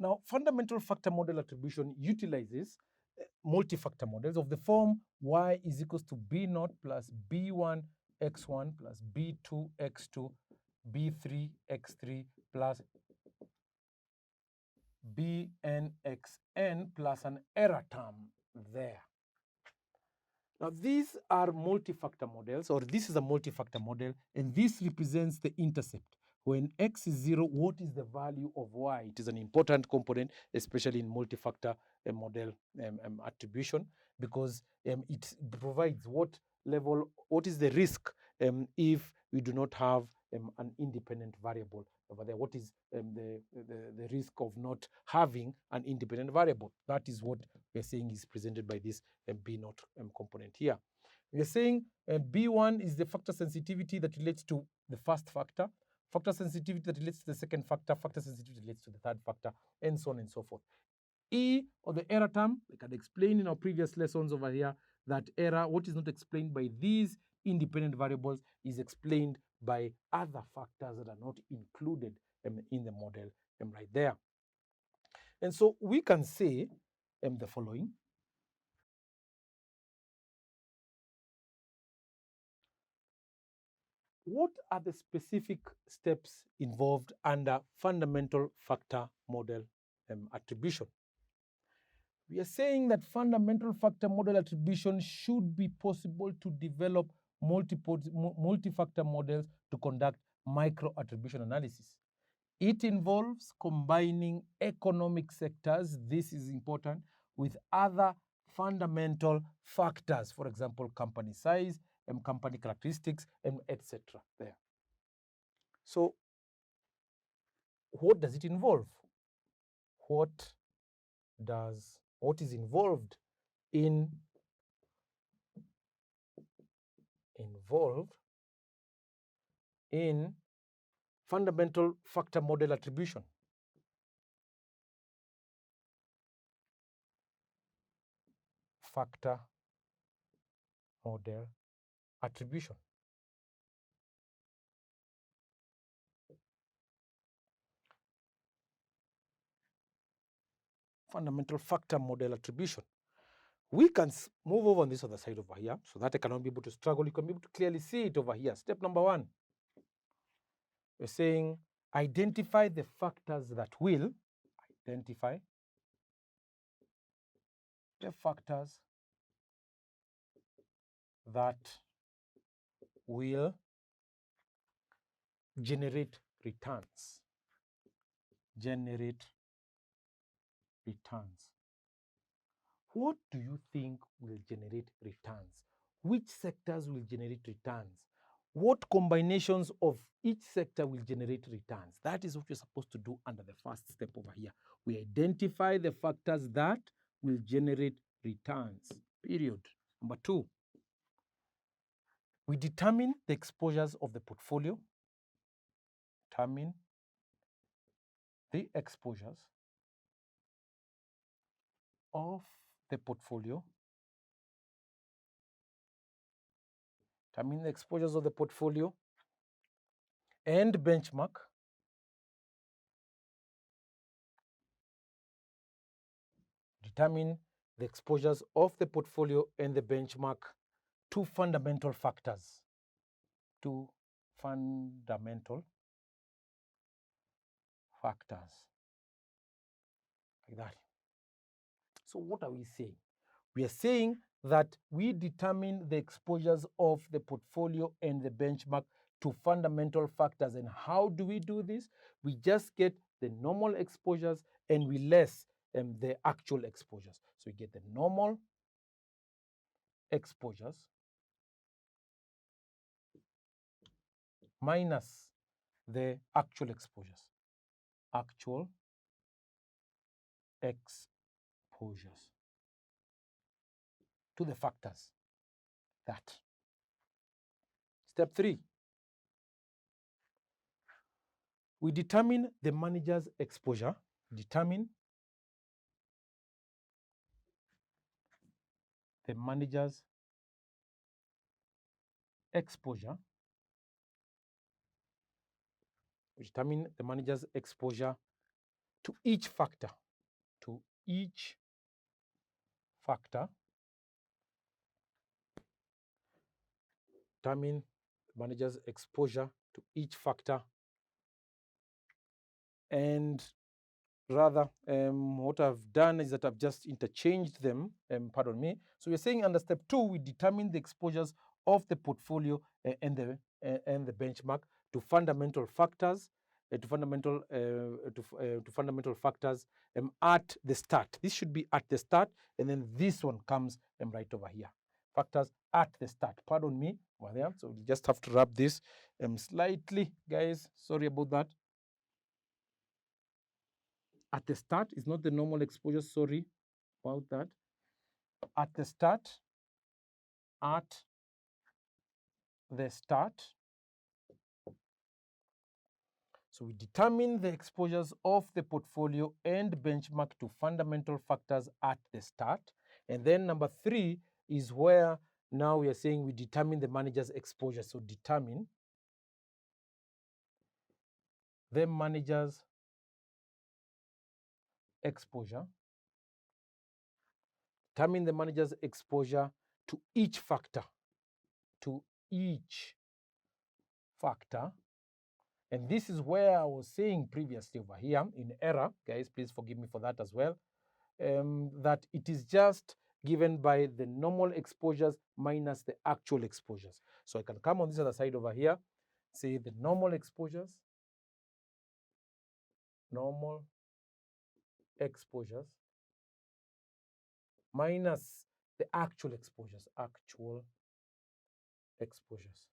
Now, fundamental factor model attribution utilizes multi-factor models of the form y is equals to b naught plus b1 x1 plus b2 x2 b3 x3 plus bn xn plus an error term there. Now, these are multi-factor models, or this is a multi-factor model, and this represents the intercept. When x is 0, what is the value of y? It is an important component, especially in multi-factor model attribution, because it provides what is the risk if we do not have an independent variable over there. What is the risk of not having an independent variable? That is what we're saying is presented by this B naught component here. We're saying B1 is the factor sensitivity that relates to the first factor, factor sensitivity that relates to the second factor, factor sensitivity relates to the third factor, and so on and so forth. E, or the error term, like I had explained in our previous lessons over here, that error, what is not explained by these independent variables, is explained by other factors that are not included in the model right there. And so we can say the following. What are the specific steps involved under fundamental factor model attribution? We are saying that fundamental factor model attribution should be possible to develop multi-factor models to conduct micro-attribution analysis. It involves combining economic sectors, this is important, with other fundamental factors, for example, company size, company characteristics, and etc. there. So, what does it involve? What is involved in fundamental factor model attribution? Factor model attribution. Fundamental factor model attribution. We can move over on this other side over here so that I cannot be able to struggle. You can be able to clearly see it over here. Step number 1. We're saying identify the factors that will generate returns. What do you think will generate returns? Which sectors will generate returns? What combinations of each sector will generate returns? That is what you're supposed to do under the first step over here. We identify the factors that will generate returns, period. Number 2, we determine the exposures of the portfolio. Determine the exposures of the portfolio. Determine the exposures of the portfolio and benchmark determine the exposures of the portfolio and the benchmark to fundamental factors. Like that. So what are we saying? We are saying that we determine the exposures of the portfolio and the benchmark to fundamental factors. And how do we do this? We just get the normal exposures and we less the actual exposures. So we get the normal exposures minus the actual exposures. Actual exposures to the factors. That. Step 3. We determine the manager's exposure. Determine the manager's exposure. We determine the manager's exposure to each factor, determine manager's exposure to each factor, and rather what I've done is that I've just interchanged them, pardon me. So we're saying under step 2, we determine the exposures of the portfolio and the benchmark to fundamental factors, to fundamental factors at the start. This should be at the start, and then this one comes right over here. Factors at the start. Pardon me, so we just have to wrap this slightly, guys. Sorry about that. At the start is not the normal exposure, sorry about that. At the start, so we determine the exposures of the portfolio and benchmark to fundamental factors at the start. And then number 3 is where now we are saying we determine the manager's exposure. So determine the manager's exposure. Determine the manager's exposure to each factor. And this is where I was saying previously over here in error, guys, please forgive me for that as well, that it is just given by the normal exposures minus the actual exposures. So I can come on this other side over here, say the normal exposures minus the actual exposures.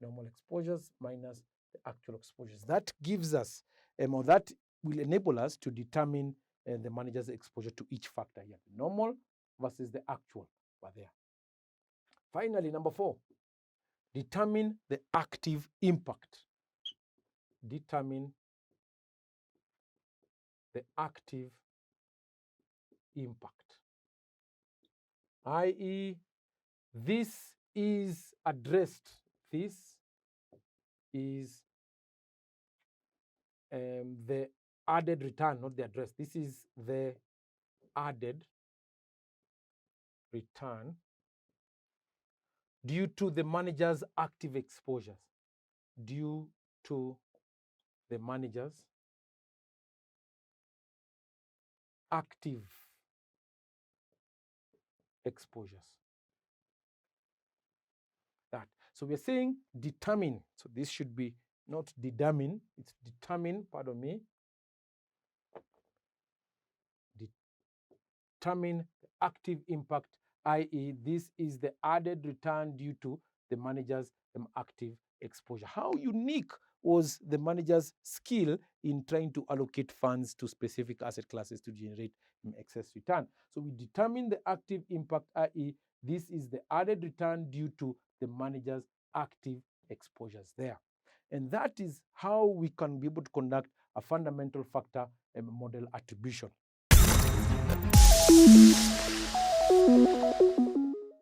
Normal exposures minus the actual exposures. That gives us, or that will enable us to determine the manager's exposure to each factor here. The normal versus the actual over there. Finally, number 4, determine the active impact. Determine the active impact, i.e., this is addressed. This is the added return, not the address. This is the added return due to the manager's active exposures. Due to the manager's active exposures. That. So we're saying determine. So this should be not determine, it's determine, pardon me. Determine the active impact, i.e., this is the added return due to the manager's active exposure. How unique was the manager's skill in trying to allocate funds to specific asset classes to generate excess return? So we determine the active impact, i.e., this is the added return due to the manager's active exposures there. And that is how we can be able to conduct a fundamental factor model attribution.